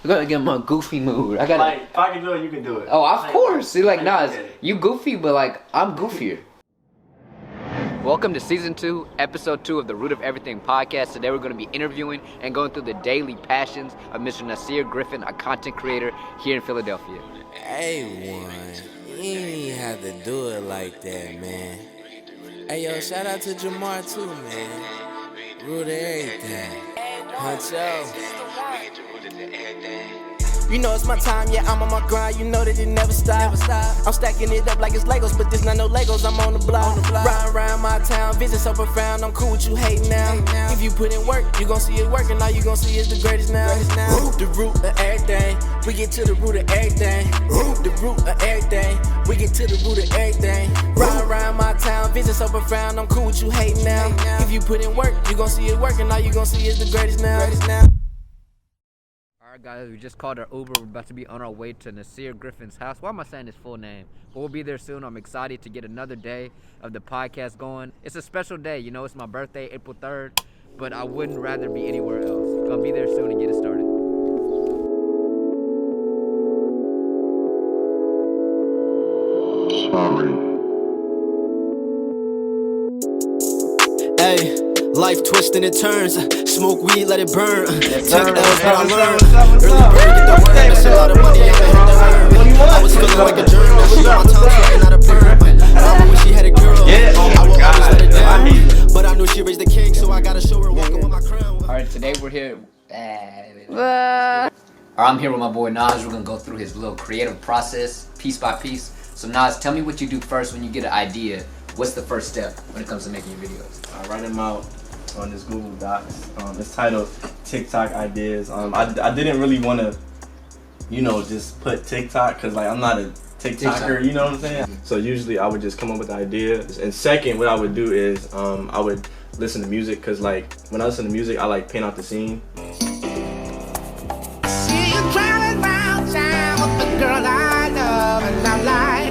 I gotta get my goofy mood. I gotta. Like, if I can do it, you can do it. Oh, of course. See, like, Nas, yeah. you goofy, but like, I'm goofier. Welcome to season 2, episode 2 of the Root of Everything podcast. Today we're going to be interviewing and going through the daily passions of Mr. Nahsir Griffin, a content creator here in Philadelphia. Hey, one, you ain't have to do it like that, man. Hey, yo, shout out to Jamar too, man. Root of everything. Huncho. You know it's my time, yeah, I'm on my grind, you know that it never stop. I'm stacking it up like it's Legos, but this not no Legos, I'm on the block. Riding around my town, vision so profound, I'm cool with you hating now. If you put in work, you gon' see it working, all you gon' see is the greatest now. The root of everything, we get to the root of everything. The root of everything, we get to the root of everything. Riding around my town, vision so profound, I'm cool with you hating now. If you put in work, you gon' see it working, all you gon' see is the greatest now. Alright guys, we just called our Uber. We're about to be on our way to Nahsir Griffin's house. Why am I saying his full name? But we'll be there soon. I'm excited to get another day of the podcast going. It's a special day, you know, it's my birthday, April 3rd, but I wouldn't rather be anywhere else. Gonna be there soon and get it started. Hey, life twists and it turns. Smoke weed, let it burn. Take L's, but I learn. Early bird, get the work. That's a lot of money, I can hit the earn. I was feeling like a germ. Now she on my tongue, fucking out a perm. Mama wish she had a girl. I will always let her down. But I knew she raised the king, so I gotta show her walking with my crown. Alright, today we're here. Alright, I'm here with my boy Nas. We're gonna go through his little creative process, piece by piece. So Nas, tell me what you do first when you get an idea. What's the first step when it comes to making your videos? I write them out on this Google Docs. It's titled TikTok Ideas. I didn't really want to, just put TikTok because like I'm not a TikToker, you know what I'm saying? So usually I would just come up with ideas. And second, what I would do is I would listen to music because like when I listen to music, I like paint out the scene. See you driving around town with the girl I love, and I'm like,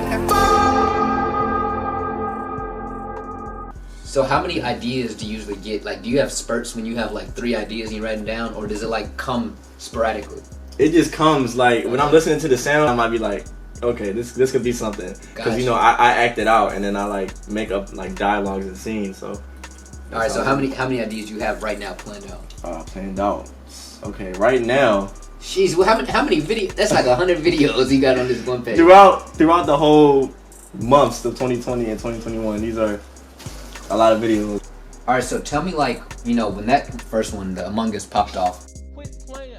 So how many ideas do you usually get? Like, do you have spurts when you have like 3 ideas and you write them down, or does it like come sporadically? It just comes like when I'm listening to the sound, I might be like, okay, this could be something, because I act it out and then I like make up like dialogues and scenes. So. All right. So how many ideas do you have right now planned out? Planned out. Okay, right now. Jeez, well, how many videos? That's like 100 videos you got on this one page. Throughout the whole months of 2020 and 2021, these are a lot of videos. All right, so tell me, like, when that first one, the Among Us, popped off. Quit playing.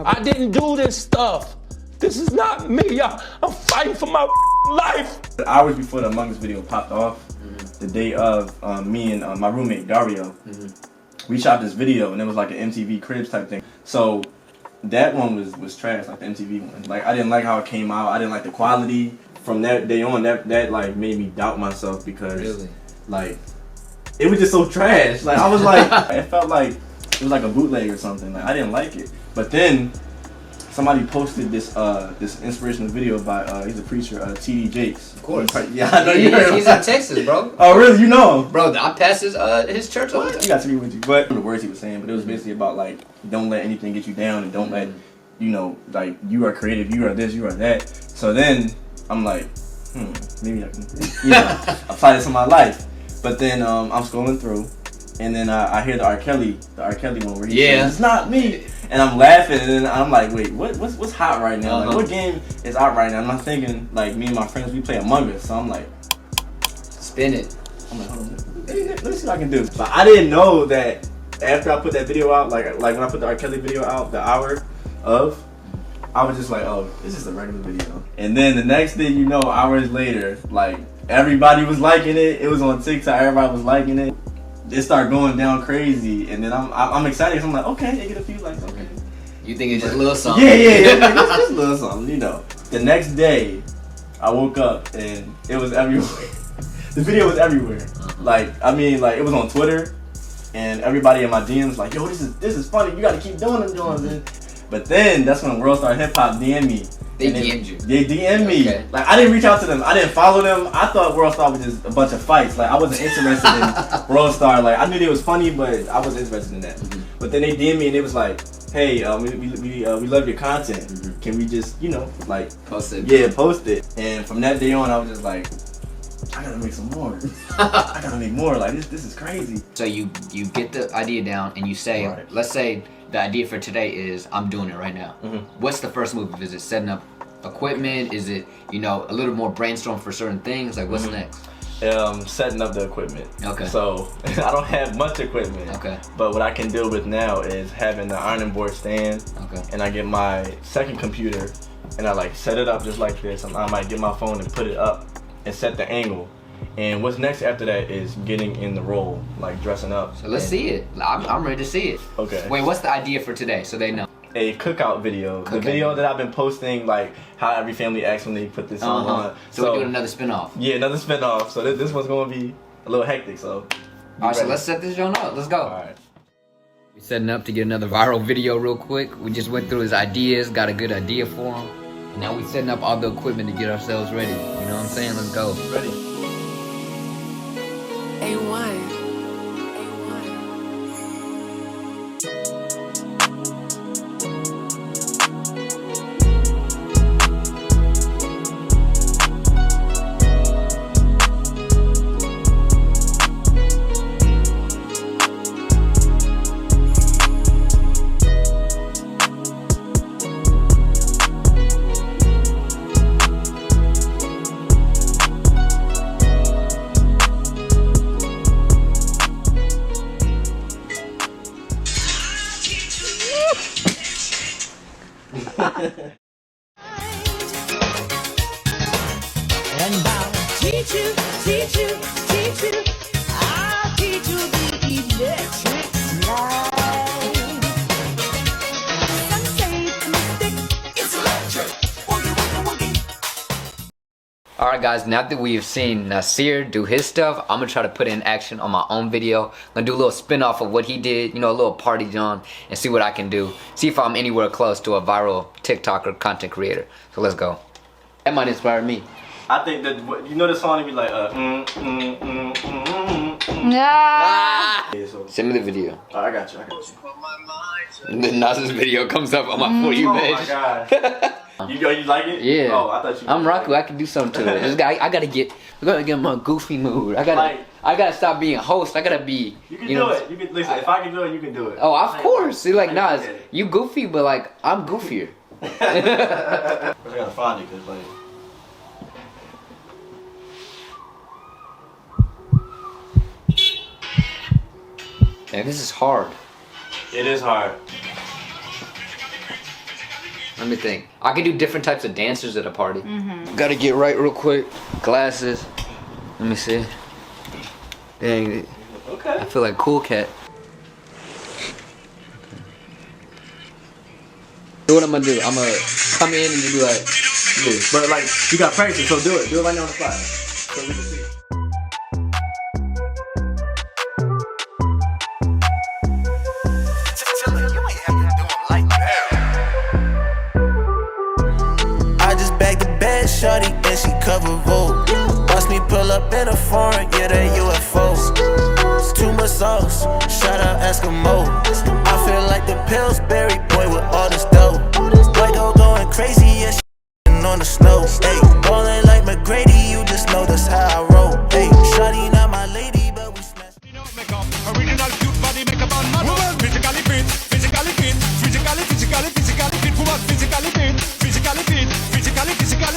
I didn't do this stuff. This is not me. I'm fighting for my life. The hours before the Among Us video popped off, the day of, me and my roommate Dario, we shot this video, and it was like an MTV Cribs type thing. So that one was trash, like the MTV one. Like I didn't like how it came out. I didn't like the quality. From that day on, that like made me doubt myself because like it was just so trash. Like I was like, it felt like it was like a bootleg or something. Like I didn't like it. But then somebody posted this inspirational video by he's a preacher, TD Jakes. Of course. Yeah, I know you heard him. He's in Texas, bro. Oh really? You know him? Bro, I pass his church all the time. You got to be with you. But the words he was saying, but it was basically about like don't let anything get you down, and don't let like you are creative, you are this, you are that. So then I'm like, maybe I can apply this in my life. But then I'm scrolling through, and then I hear the R. Kelly one where he says, it's not me. And I'm laughing, and then I'm like, wait, what's hot right now? Like, what game is out right now? And I'm thinking, like, me and my friends, we play Among Us. So I'm like, spin it. I'm like, hold on, let me see what I can do. But I didn't know that after I put that video out, like when I put the R. Kelly video out, the hour of, I was just like, oh, this is a regular video. And then the next thing you know, hours later, like everybody was liking it. It was on TikTok. Everybody was liking it. It started going down crazy. And then I'm excited. So I'm like, okay, they get a few likes. Okay. You think it's just a little something? Yeah. Like, it's just a little something, The next day, I woke up and it was everywhere. The video was everywhere. Like, I mean, like it was on Twitter, and everybody in my DMs like, yo, this is funny. You got to keep doing them. But then that's when World Star Hip Hop DM'd me. They DM'd you? They DM'd me. Okay. Like, I didn't reach out to them. I didn't follow them. I thought World Star was just a bunch of fights. Like, I wasn't interested in World Star. Like, I knew they was funny, but I wasn't interested in that. But then they DM'd me, and it was like, hey, we love your content. Can we just, you know, like Post it. Yeah, post it. And from that day on, I was just like, I gotta make some more. I gotta make more. Like this is crazy. So you get the idea down and you say, Right. let's say the idea for today is I'm doing it right now. What's the first move? Is it setting up equipment? Is it, you know, a little more brainstorm for certain things? Like what's next? Setting up the equipment. Okay. So I don't have much equipment. Okay. But what I can deal with now is having the ironing board stand. Okay. And I get my second computer and I like set it up just like this. I might get my phone and put it up and set the angle. And what's next after that is getting in the role, like dressing up. So let's see it. I'm ready to see it. Okay. Wait, what's the idea for today so they know? A cookout video. The video that I've been posting, like how every family acts when they put this on. So we're doing another spinoff. Yeah, another spinoff. So this one's gonna be a little hectic. So. Alright, so let's set this joint up. Let's go. Alright. We're setting up to get another viral video real quick. We just went through his ideas, got a good idea for him. And now we're setting up all the equipment to get ourselves ready. You know what I'm saying? Let's go. Ready. A1. And I'll teach you, teach you, teach you. I'll teach you the electric slide. Some say it's a mystic, it's electric. Woogie, woogie, woogie. Alright guys, now that we've seen Nahsir do his stuff, I'm gonna try to put it in action on my own video. I'm gonna do a little spin-off of what he did, you know, a little party John, and see what I can do. See if I'm anywhere close to a viral TikToker content creator. So let's go. That might inspire me. I think that you know the song to be like Yeah, so. Send me the video. Oh, I got you. And then Nas's video comes up on my For You page. Oh my god. You like it? Yeah. Oh, I thought you. I'm Raku. I can do something to it. This guy, I gotta get in my goofy mood. I gotta stop being a host. I gotta be. You can do it. You can listen. If I can do it, you can do it. Oh, of course. See, like Nas, you goofy, but like I'm goofier. I gotta find it because like. Man, this is hard. It is hard. Let me think. I can do different types of dancers at a party. Gotta get right real quick. Glasses. Let me see. Dang. Okay. I feel like Cool Cat. So what I'm gonna do? I'm gonna come in and just be like, Yeah. But like, you got practice, so do it. Do it right now on the spot. So we can see. Shorty and she cover Vogue. Watch me pull up in a foreign, yeah, that UFO. Too much sauce, shout out Eskimo. I feel like the Pillsbury boy with all this dough. Boy go going crazy, yeah, she on the snow. Hey, ballin' like McGrady, you just know that's how I roll. Hey, shorty not my lady, but we smash. Original cute body makeup on model. Physically fit, physically fit, physically fit, woman, physically fit, physically fit,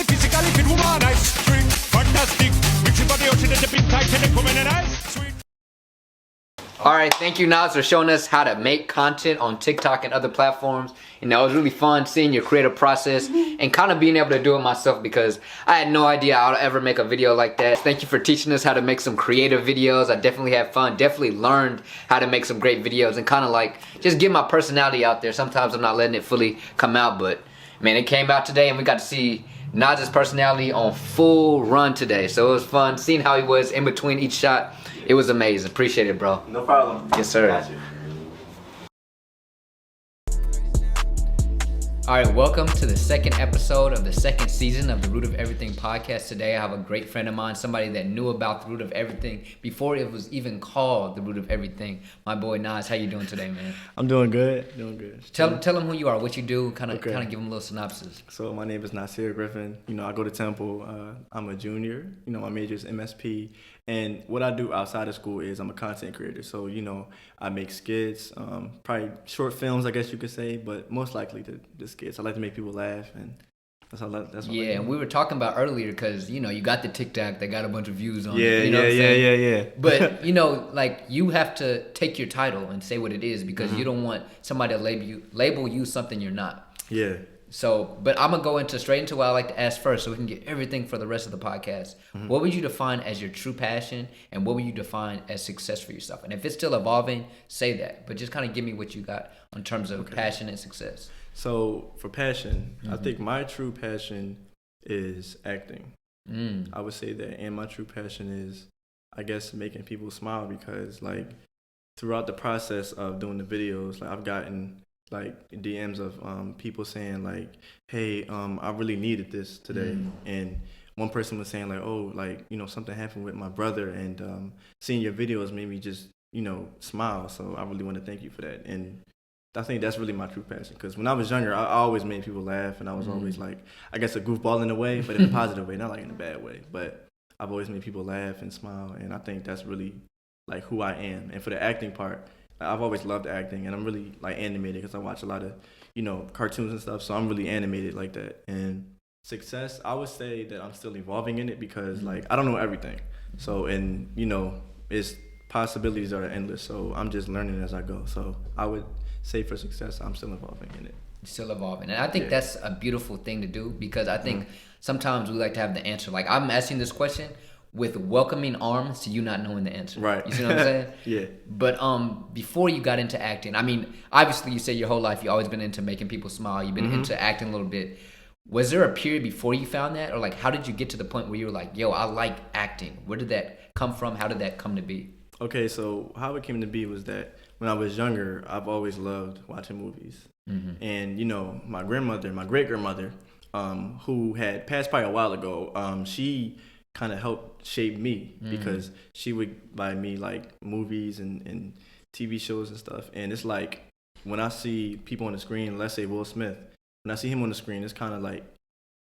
physically fit, woman, nice, sweet, fantastic. Mix your body ocean at the big Titanic, woman and nice, sweet. alright, thank you Nas for showing us how to make content on TikTok and other platforms. And that was really fun seeing your creative process and kind of being able to do it myself because I had no idea I'd ever make a video like that. Thank you for teaching us how to make some creative videos. I definitely had fun, definitely learned how to make some great videos and kind of like just get my personality out there. Sometimes I'm not letting it fully come out, but man, it came out today and we got to see Nas's personality on full run today. So it was fun seeing how he was in between each shot. It was amazing. Appreciate it, bro. No problem. Yes, sir. Got you. All right, welcome to the second episode of the second season of the Root of Everything podcast. Today I have a great friend of mine, somebody that knew about the Root of Everything before it was even called the Root of Everything. My boy Nas, how you doing today, man? I'm doing good. Tell him who you are, what you do, kind of give him a little synopsis. So my name is Nahsir Griffin. I go to Temple. I'm a junior. My major is MSP. And what I do outside of school is I'm a content creator. So, I make skits, probably short films, I guess you could say, but most likely the skits. I like to make people laugh, and that's what I do. And we were talking about earlier because, you got the TikTok that got a bunch of views on it. Yeah. But, like you have to take your title and say what it is because you don't want somebody to label you something you're not. Yeah. So, but I'm going to go straight into what I like to ask first so we can get everything for the rest of the podcast. What would you define as your true passion and what would you define as success for yourself? And if it's still evolving, say that. But just kind of give me what you got in terms of passion and success. So, for passion, I think my true passion is acting. I would say that. And my true passion is, I guess, making people smile because, like, throughout the process of doing the videos, like, I've gotten like DMs of people saying like, hey, I really needed this today. And one person was saying like, oh, like, something happened with my brother and seeing your videos made me just, smile. So I really want to thank you for that. And I think that's really my true passion because when I was younger, I always made people laugh and I was always like, I guess a goofball in a way, but in a positive way, not like in a bad way. But I've always made people laugh and smile. And I think that's really like who I am. And for the acting part, I've always loved acting, and I'm really like animated because I watch a lot of, cartoons and stuff. So I'm really animated like that. And success, I would say that I'm still evolving in it because like I don't know everything. So and it's possibilities are endless. So I'm just learning as I go. So I would say for success, I'm still evolving in it. Still evolving, and I think that's a beautiful thing to do because I think sometimes we like to have the answer. Like I'm asking this question with welcoming arms to you not knowing the answer. Right. You see what I'm saying? Yeah. But before you got into acting, I mean, obviously you say your whole life you've always been into making people smile. You've been into acting a little bit. Was there a period before you found that? Or like how did you get to the point where you were like, yo, I like acting? Where did that come from? How did that come to be? Okay, so how it came to be was that when I was younger, I've always loved watching movies. And, my great grandmother, who had passed probably a while ago, she kind of helped shape me because she would buy me like movies and TV shows and stuff. And it's like when I see people on the screen, let's say Will Smith, when I see him on the screen, it's kind of like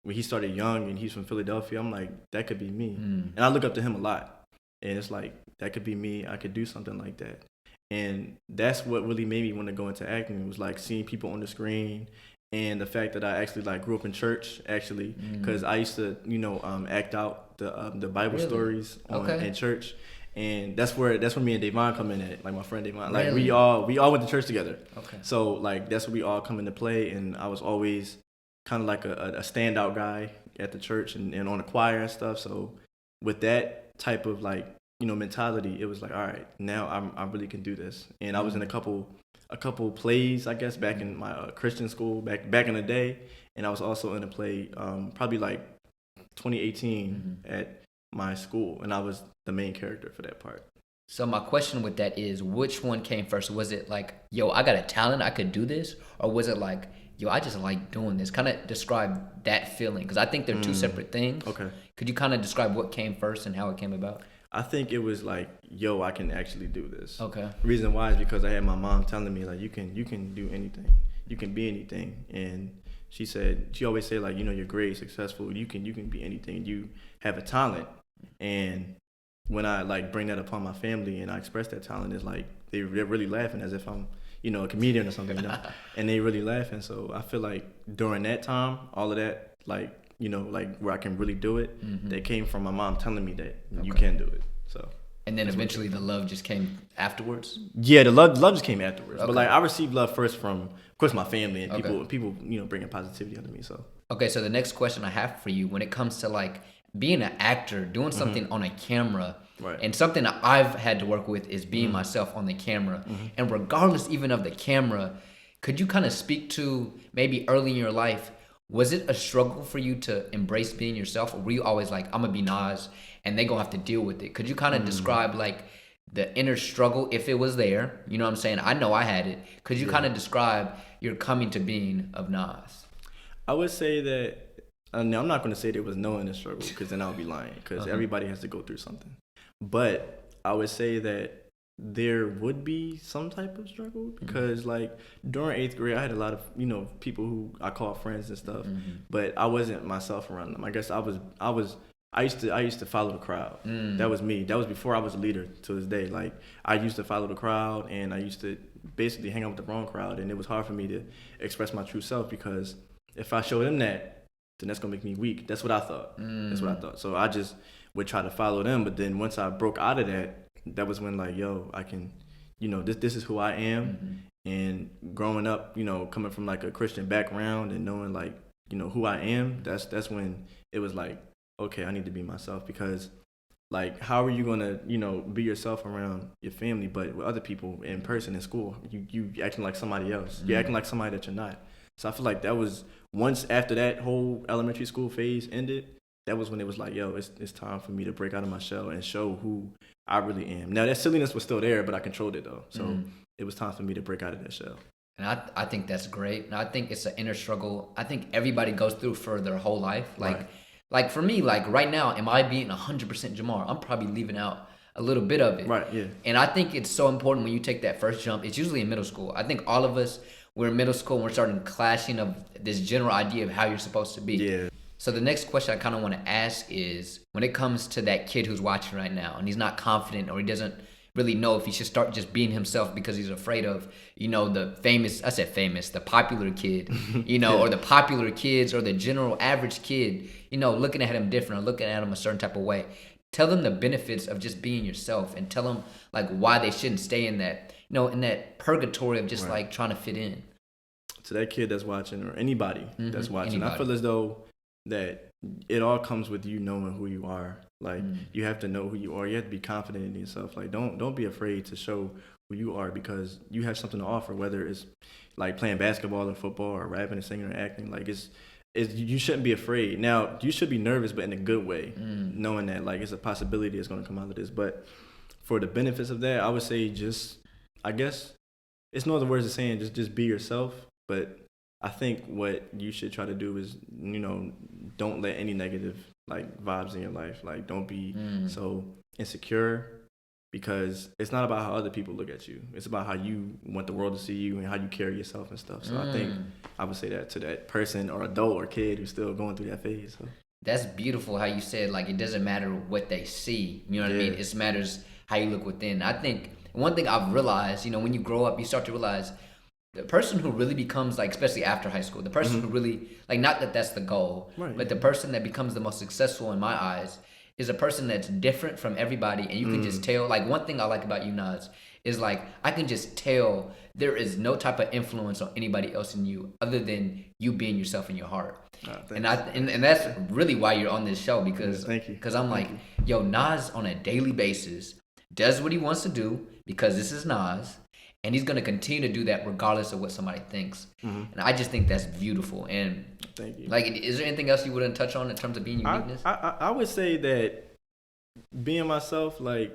when he started young and he's from Philadelphia, I'm like, that could be me. And I look up to him a lot. And it's like, that could be me. I could do something like that. And that's what really made me want to go into acting. It was like seeing people on the screen. And the fact that I actually like grew up in church, actually, because I used to, act out the Bible stories in church, and that's where me and Davon come in at, like my friend Davon. Like we all went to church together. Okay. So like that's where we all come into play, and I was always kind of like a standout guy at the church and on the choir and stuff. So with that type of like mentality, it was like, all right, now I really can do this. And I was in a couple plays, I guess, back in my Christian school back in the day, and I was also in a play probably like 2018 at my school, and I was the main character for that part. So my question with that is, which one came first? Was it like, yo, I got a talent, I could do this, or was it like, yo, I just like doing this? Kind of describe that feeling, because I think they're two separate things. Okay. Could you kind of describe what came first and how it came about? I think it was like, yo, I can actually do this. Okay. The reason why is because I had my mom telling me like, you can do anything, you can be anything, and she always said like, you're great, successful, you can be anything, you have a talent. And when I like bring that upon my family and I express that talent, it's like they're really laughing as if I'm a comedian or something, and they really laughing. So I feel like during that time, all of that like like where I can really do it, that came from my mom telling me that you can do it. So. And then eventually the love just came afterwards? Yeah, the love just came afterwards. Okay. But like I received love first from, of course, my family and people bringing positivity onto me. So. Okay, so the next question I have for you, when it comes to like being an actor, doing something on a camera, and something that I've had to work with is being myself on the camera. And regardless even of the camera, could you kind of speak to maybe early in your life, was it a struggle for you to embrace being yourself, or were you always like, I'm gonna be Nas and they gonna have to deal with it? Could you kind of describe like the inner struggle, if it was there. You know what I'm saying? I know I had it. Could you kind of describe your coming to being of Nas? I would say that, now I'm not going to say there was no inner struggle because then I'll be lying because everybody has to go through something. But I would say that there would be some type of struggle because like during 8th grade, I had a lot of, people who I call friends and stuff, but I wasn't myself around them. I guess I used to follow the crowd. That was me. That was before I was a leader to this day. Like I used to follow the crowd and I used to basically hang out with the wrong crowd, and it was hard for me to express my true self because if I show them that, then that's gonna make me weak. That's what I thought. That's what I thought. So I just would try to follow them. But then once I broke out of that, that was when like, yo, I can, this is who I am. And growing up, coming from like a Christian background and knowing like, who I am, that's when it was like, okay, I need to be myself because like, how are you gonna, be yourself around your family, but with other people in person in school, you acting like somebody else. You're acting like somebody that you're not. So I feel like that was once after that whole elementary school phase ended, that was when it was like, yo, it's time for me to break out of my shell and show who I really am. Now that silliness was still there, but I controlled it though. So it was time for me to break out of that shell. And I think that's great. And I think it's an inner struggle. I think everybody goes through for their whole life. Like for me, like right now, am I being 100% Jamar? I'm probably leaving out a little bit of it. Right, yeah. And I think it's so important when you take that first jump. It's usually in middle school. I think all of us, we're in middle school and we're starting clashing of this general idea of how you're supposed to be. Yeah. So the next question I kind of want to ask is, when it comes to that kid who's watching right now and he's not confident or he doesn't really know if he should start just being himself because he's afraid of, the popular kid, or the popular kids or the general average kid, looking at him different or looking at him a certain type of way. Tell them the benefits of just being yourself and tell them like why they shouldn't stay in that, in that purgatory of just like trying to fit in. To that kid that's watching or anybody that's watching, Anybody. I feel as though that it all comes with you knowing who you are. Like you have to know who you are. You have to be confident in yourself. Like don't be afraid to show who you are because you have something to offer, whether it's like playing basketball or football or rapping and singing or acting. Like it's you shouldn't be afraid. Now you should be nervous, but in a good way, knowing that like it's a possibility that's going to come out of this. But for the benefits of that, I would say I guess it's no other words of saying just be yourself. But I think what you should try to do is, don't let any negative like vibes in your life. Like don't be so insecure because it's not about how other people look at you. It's about how you want the world to see you and how you carry yourself and stuff. So I think I would say that to that person or adult or kid who's still going through that phase. So. That's beautiful how you said like it doesn't matter what they see. You know what I mean? It matters how you look within. I think one thing I've realized, when you grow up, you start to realize the person who really becomes like, especially after high school, the person who really like, not that that's the goal, but the person that becomes the most successful in my eyes is a person that's different from everybody, and you can just tell. Like one thing I like about you, Nas, is like I can just tell there is no type of influence on anybody else in you other than you being yourself in your heart. And that's really why you're on this show because I'm like, yo, Nas on a daily basis does what he wants to do because this is Nas. And he's going to continue to do that regardless of what somebody thinks. And I just think that's beautiful. And thank you. Like, is there anything else you wouldn't touch on in terms of being uniqueness? I would say that being myself, like,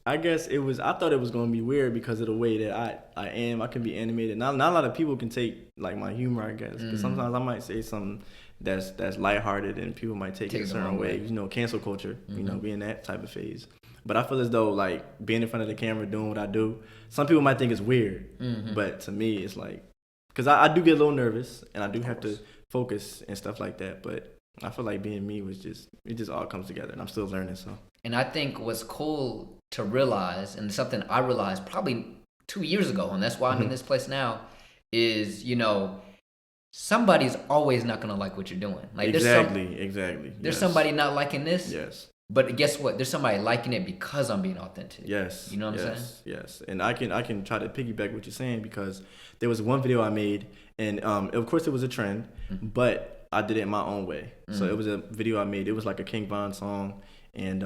I guess I thought it was going to be weird because of the way that I am. I can be animated. Not a lot of people can take, like, my humor, I guess. Because sometimes I might say something that's lighthearted and people might take it a certain way. Cancel culture, being that type of phase. But I feel as though, like, being in front of the camera, doing what I do, some people might think it's weird. But to me, it's like, because I do get a little nervous, and I do have to focus and stuff like that. But I feel like being me it just all comes together, and I'm still learning, so. And I think what's cool to realize, and something I realized probably 2 years ago, and that's why I'm in this place now, is, somebody's always not going to like what you're doing. Like Exactly. There's somebody not liking this. Yes. But guess what? There's somebody liking it because I'm being authentic. Yes. You know what I'm saying? Yes. And I can try to piggyback what you're saying because there was one video I made, and of course it was a trend, but I did it in my own way. So it was a video I made. It was like a King Von song, and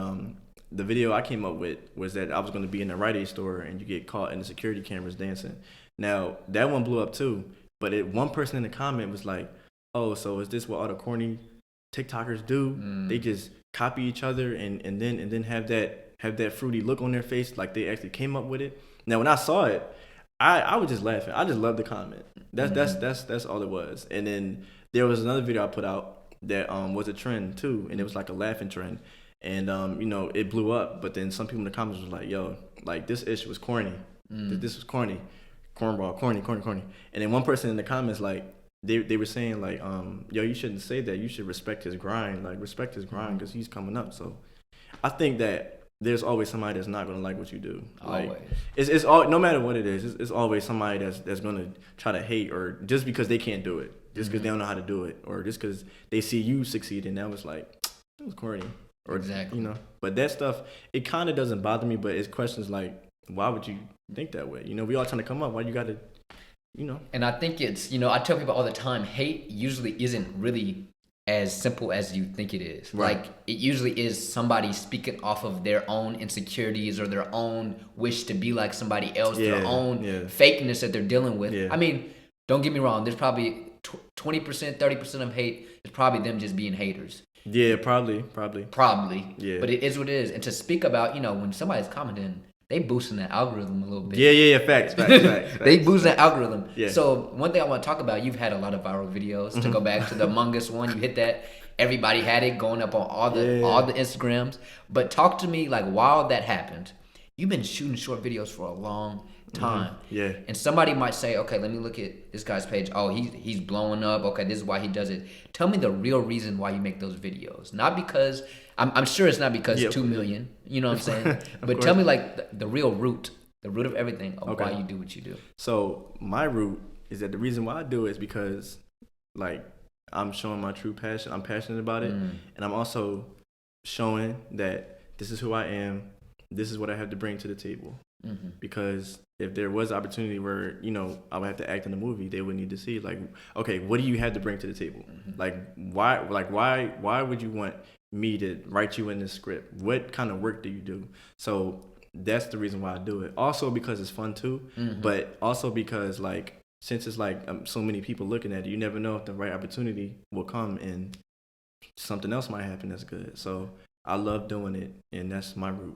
the video I came up with was that I was going to be in a Rite Aid store and you get caught in the security cameras dancing. Now that one blew up too, but one person in the comment was like, "Oh, so is this what all the corny TikTokers do? They just copy each other and then have that have that fruity look on their face, like they actually came up with it. Now, when I saw it, I was just laughing. I just loved the comment. That's all it was. And then there was another video I put out that was a trend too, and it was like a laughing trend. And you know, it blew up. But then some people in the comments was like, "Yo, like this ish was corny. This was corny, cornball, corny." And then one person in the comments like they were saying like, "Yo, you shouldn't say that. You should respect his grind. Like respect his grind because he's coming up." So I think that there's always somebody that's not gonna like what you do. Like, Always. It's all, no matter what it is, it's always somebody that's gonna try to hate, or just because they can't do it, just because they don't know how to do it, or just because they see you succeed and that was like, it was corny. Or, Exactly. You know, but that stuff, it kind of doesn't bother me, but it's questions like, why would you think that way? You know, we all trying to come up. Why you gotta, you know? And I think it's, you know, I tell people all the time, hate usually isn't really as simple as you think it is. Right. Like, it usually is somebody speaking off of their own insecurities or their own wish to be like somebody else, their own fakeness that they're dealing with. Yeah. I mean, don't get me wrong, there's probably 20%, 30% of hate is probably them just being haters. Yeah, probably. Yeah. But it is what it is. And to speak about, you know, when somebody's commenting, they boosting that algorithm a little bit. Yeah. Facts. They boost that algorithm. Yeah. So one thing I want to talk about, you've had a lot of viral videos. To go back to the Among Us one, you hit that. Everybody had it going up on all the Instagrams. But talk to me, like, while that happened, you've been shooting short videos for a long time. Yeah. And somebody might say, okay, let me look at this guy's page. Oh, he's blowing up. Okay, this is why he does it. Tell me the real reason why you make those videos. Not because I'm sure it's not because 2 million. You know what I'm saying? But tell me like the real root of everything of why you do what you do. So my root is that the reason why I do it is because like I'm showing my true passion. I'm passionate about it, and I'm also showing that this is who I am. This is what I have to bring to the table. Because if there was opportunity where, you know, I would have to act in a movie, they would need to see like, okay, what do you have to bring to the table? Like why would you want me to write you in this script? What kind of work do you do? So that's the reason why I do it. Also because it's fun too, but also because like since it's like so many people looking at it, you never know if the right opportunity will come and something else might happen that's good. So I love doing it, and that's my root.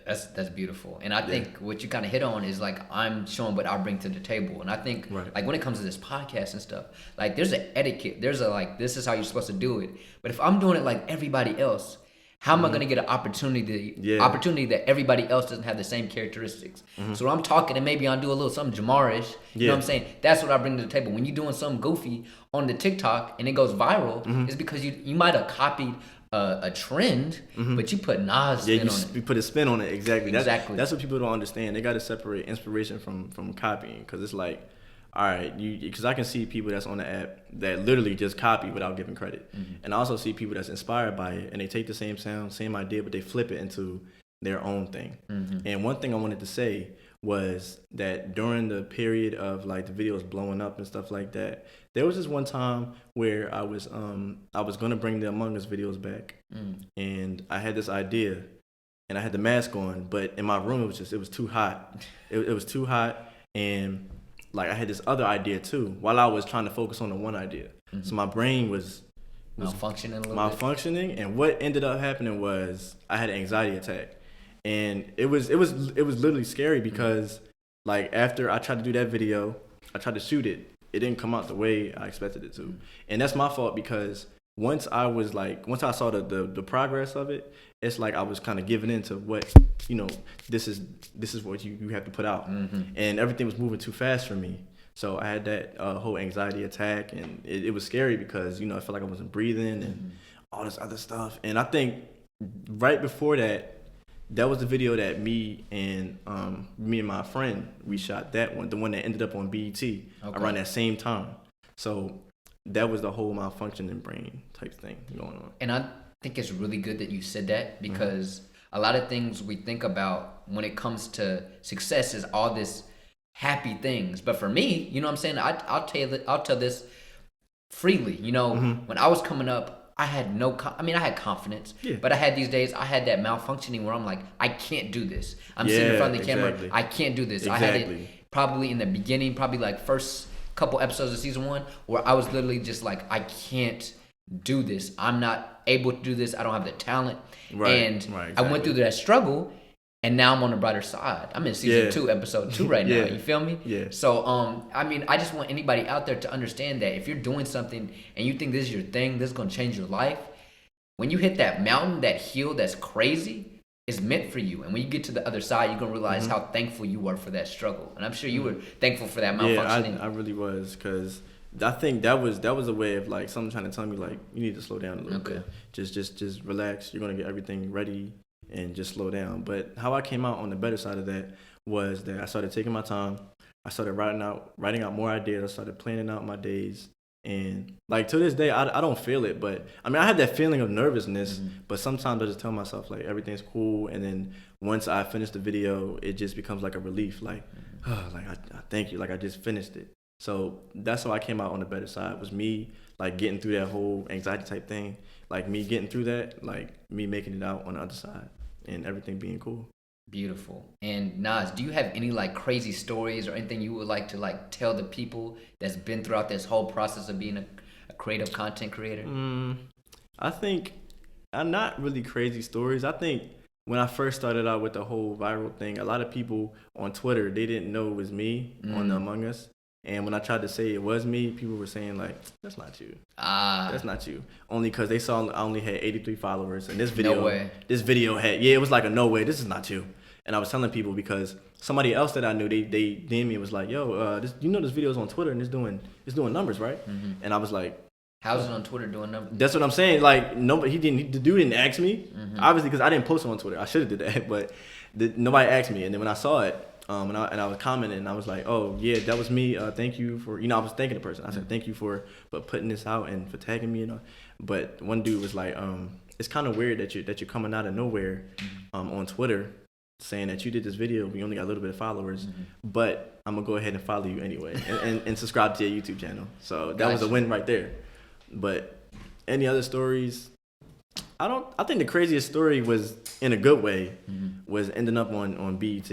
That's beautiful. And I think what you kind of hit on is like, I'm showing what I bring to the table. And I think like when it comes to this podcast and stuff, like there's an etiquette. There's a like, this is how you're supposed to do it. But if I'm doing it like everybody else, how am I going to get an opportunity that everybody else doesn't have the same characteristics? So when I'm talking and maybe I'll do a little something Jamarish, you know what I'm saying? That's what I bring to the table. When you're doing something goofy on the TikTok and it goes viral, it's because you might have copied a trend, but you put Nas spin on it. You put a spin on it, exactly. Exactly. That's what people don't understand. They got to separate inspiration from copying, because it's like, all right, because I can see people that's on the app that literally just copy without giving credit, and I also see people that's inspired by it, and they take the same sound, same idea, but they flip it into their own thing. And one thing I wanted to say was that during the period of like the videos blowing up and stuff like that, there was this one time where I was gonna bring the Among Us videos back, and I had this idea, and I had the mask on, but in my room it was too hot. It was too hot, and like I had this other idea too, while I was trying to focus on the one idea. So my brain was malfunctioning a little malfunctioning, and what ended up happening was I had an anxiety attack. And it was literally scary, because like after I tried to do that video, I tried to shoot it, it didn't come out the way I expected it to. And that's my fault, because once I saw the progress of it, it's like I was kind of giving in to what, you know, this is what you have to put out. And everything was moving too fast for me. So I had that whole anxiety attack, and it was scary because, you know, I felt like I wasn't breathing and all this other stuff. And I think right before that was the video that me and my friend, we shot that one, the one that ended up on BET around that same time. So that was the whole malfunctioning brain type thing going on. And I think it's really good that you said that, because a lot of things we think about when it comes to success is all this happy things. But for me, you know what I'm saying? I'll tell this freely. You know, when I was coming up, I had I had confidence, but I had these days, I had that malfunctioning where I'm like, I can't do this. I'm sitting in front of the camera. I can't do this. Exactly. I had it probably in the beginning, probably like first couple episodes of season 1, where I was literally just like, I can't do this. I'm not able to do this. I don't have the talent. Right, And right, I went exactly. through that struggle, and now I'm on the brighter side. I'm in season 2, episode 2 right now. Yeah. You feel me? Yeah. So, I mean, I just want anybody out there to understand that if you're doing something and you think this is your thing, this is going to change your life, when you hit that mountain, that hill that's crazy, it's meant for you. And when you get to the other side, you're going to realize how thankful you were for that struggle. And I'm sure you were thankful for that malfunctioning. Yeah, I really was, because I think that was a way of like someone trying to tell me like you need to slow down a little bit. Just relax. You're gonna get everything ready and just slow down. But how I came out on the better side of that was that I started taking my time. I started writing out more ideas. I started planning out my days. And like to this day, I don't feel it, but I mean I have that feeling of nervousness. But sometimes I just tell myself like everything's cool, and then once I finish the video, it just becomes like a relief. Like, like I thank you, like I just finished it. So that's how I came out on the better side. Was me like getting through that whole anxiety type thing, like me getting through that, like me making it out on the other side, and everything being cool. Beautiful. And Nas, do you have any like crazy stories or anything you would like to like tell the people that's been throughout this whole process of being a creative content creator? I think not really crazy stories. I think when I first started out with the whole viral thing, a lot of people on Twitter, they didn't know it was me on the Among Us. And when I tried to say it was me, people were saying like, "That's not you. That's not you." Only because they saw I only had 83 followers, and this video, had it was like a no way. This is not you. And I was telling people because somebody else that I knew, they DM'd me and was like, "Yo, this video's on Twitter and it's doing numbers, right?" And I was like, "How's it on Twitter doing numbers?" That's what I'm saying. Like nobody, the dude didn't ask me, obviously because I didn't post it on Twitter. I should have did that, but nobody asked me. And then when I saw it. And I was commenting, and I was like, "Oh yeah, that was me. Thank you for I was thanking the person. I said thank you for putting this out and for tagging me, But one dude was like, "It's kind of weird that you're coming out of nowhere, on Twitter, saying that you did this video. We only got a little bit of followers, but I'm gonna go ahead and follow you anyway and subscribe to your YouTube channel." So that was a win right there. But any other stories? I think the craziest story was in a good way was ending up on BET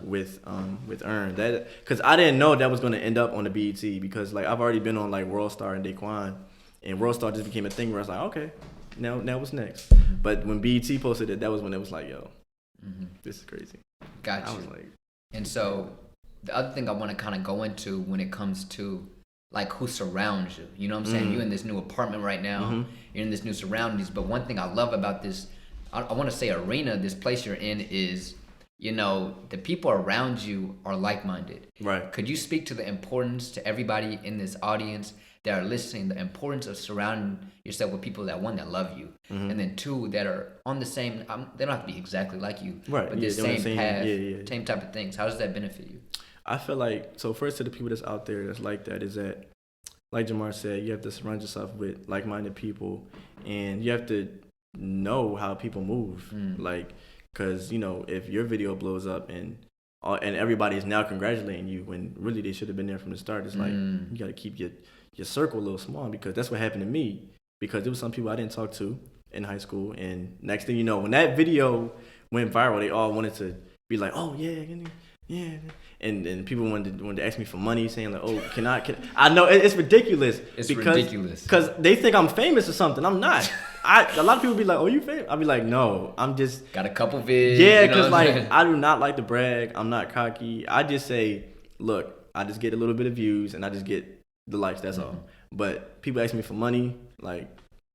with Earn, that because I didn't know that was going to end up on the BET because like I've already been on like World Star and Daquan, and World Star just became a thing where I was like, okay, now what's next? But when BET posted it, that was when it was like, yo, this is crazy. Gotcha. I was like, and so the other thing I want to kind of go into when it comes to like who surrounds you. You know what I'm saying? You're in this new apartment right now. You're in this new surroundings. But one thing I love about this, I want to say arena, this place you're in is, the people around you are like-minded. Right. Could you speak to the importance to everybody in this audience that are listening, the importance of surrounding yourself with people that, one, that love you, and then two, that are on the same, they don't have to be exactly like you, right. but the same path, same type of things. How does that benefit you? I feel like, so first to the people that's out there that's like that is that, like Jamar said, you have to surround yourself with like-minded people, and you have to know how people move. Like, because, if your video blows up and everybody is now congratulating you when really they should have been there from the start, it's like, you got to keep your circle a little small, because that's what happened to me, because there was some people I didn't talk to in high school, and next thing you know, when that video went viral, they all wanted to be like, oh, yeah. And people wanted to ask me for money, saying like, "Oh, can I know it's ridiculous." It's ridiculous because they think I'm famous or something. I'm not. A lot of people be like, "Oh, you famous?" I'll be like, "No, I'm just got a couple vids." Yeah, because like I do not like to brag. I'm not cocky. I just say, look, I just get a little bit of views and I just get the likes. That's all. But people ask me for money, like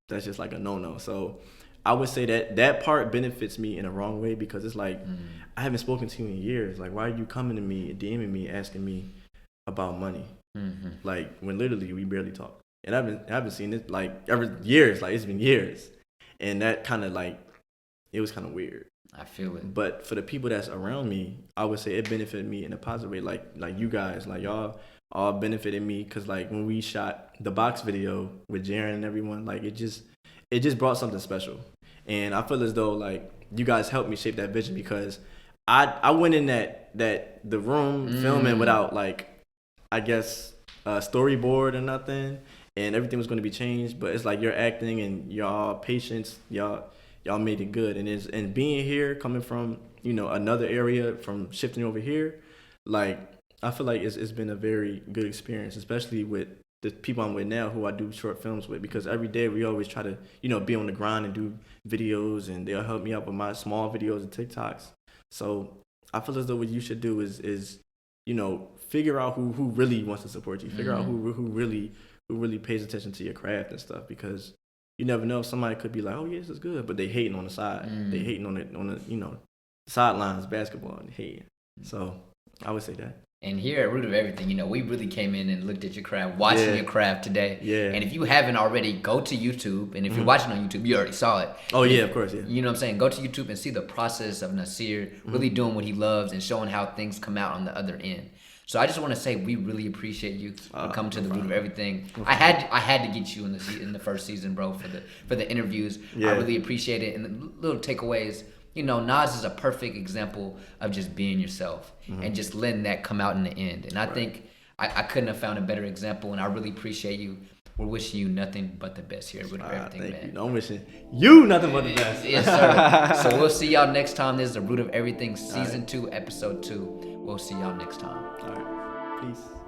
that's just like a no-no. So I would say that part benefits me in a wrong way, because it's like I haven't spoken to you in years. Like, why are you coming to me, DMing me, asking me about money? Like, when literally we barely talk. And I haven't seen it like ever years. Like, it's been years, and that kind of like it was kind of weird. I feel it. But for the people that's around me, I would say it benefited me in a positive way. Like you guys, like y'all all benefited me, because like when we shot the box video with Jaren and everyone, like it just brought something special. And I feel as though like you guys helped me shape that vision, because I went in the room filming without like, I guess, a storyboard or nothing, and everything was going to be changed. But it's like your acting and y'all patience, y'all made it good. And being here, coming from another area, from shifting over here, like I feel like it's been a very good experience, especially with the people I'm with now who I do short films with, because every day we always try to, be on the grind and do videos, and they'll help me out with my small videos and TikToks. So I feel as though what you should do is figure out who really wants to support you. Figure out who really pays attention to your craft and stuff, because you never know, somebody could be like, oh yeah, this is good, but they hating on the side. They hating on the sidelines, basketball, and hating. So I would say that. And here at Root of Everything, we really came in and looked at your craft, watching your craft today. Yeah. And if you haven't already, go to YouTube. And if you're watching on YouTube, you already saw it. Oh, yeah, of course, yeah. You know what I'm saying? Go to YouTube and see the process of Nahsir really doing what he loves and showing how things come out on the other end. So I just want to say we really appreciate you for coming to the Root of Everything. I had to get you in the first season, bro, for the interviews. Yeah. I really appreciate it. And the little takeaways. Nas is a perfect example of just being yourself and just letting that come out in the end. And I think I couldn't have found a better example, and I really appreciate you. We're wishing you nothing but the best here with everything, thank man. You. I'm wishing you nothing but the best. Yes, sir. So we'll see y'all next time. This is the Root of Everything, Season 2, Episode 2. We'll see y'all next time. All right. Peace.